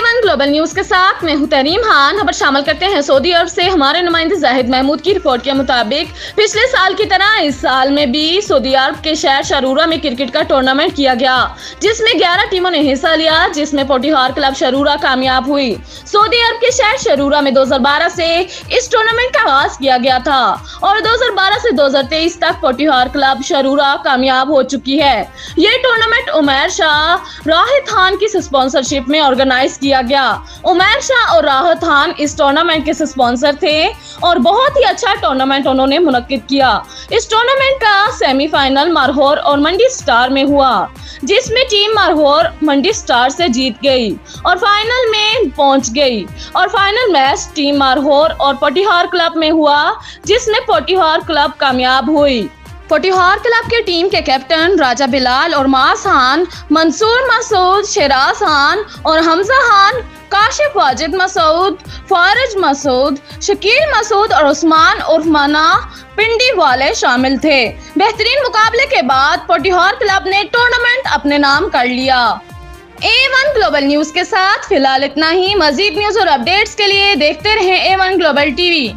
A1 global news के साथ मैं हूं तरीम खान। खबर शामिल करते हैं सऊदी अरब से। हमारे नुमाइंदे जाहिद महमूद की रिपोर्ट के मुताबिक पिछले साल की तरह इस साल में भी सऊदी अरब के शहर शरूरा में क्रिकेट का टूर्नामेंट किया गया, जिसमें 11 टीमों ने हिस्सा लिया, जिसमें पोटीहार क्लब शरूरा कामयाब हुई। सऊदी अरब के शहर शरूरा में 2012 से इस टूर्नामेंट का आगाज किया गया था और 2012 से 2023 तक पोटीहार क्लब शरूरा कामयाब हो चुकी है। ये टूर्नामेंट उमैर शाह राहत खान की स्पॉन्सरशिप में ऑर्गेनाइज किया गया। उमैर शाह और राहत खान इस टूर्नामेंट के स्पॉन्सर थे और बहुत ही अच्छा टूर्नामेंट उन्होंने मुनक्किद किया। इस टूर्नामेंट का सेमीफाइनल मारहोर और मंडी स्टार में हुआ, जिसमें टीम मारहोर मंडी स्टार से जीत गई और फाइनल में पहुंच गई और फाइनल मैच टीम मारहोर और पोटीहार क्लब में हुआ, जिसमें पोटीहार क्लब कामयाब हुई। पोटीहार क्लब की टीम के कैप्टन राजा बिलाल और मास खान, मंसूर मसूद, शेराज खान और हमजा खान, काशिफ वाजिद मसूद, फारिज मसूद, शकील मसूद और उस्मान उर्फ मना पिंडी वाले शामिल थे। बेहतरीन मुकाबले के बाद पोटीहार क्लब ने टूर्नामेंट अपने नाम कर लिया। A1 ग्लोबल न्यूज के साथ फिलहाल इतना ही। मजीद न्यूज और अपडेट्स के लिए देखते रहें A1 ग्लोबल टीवी।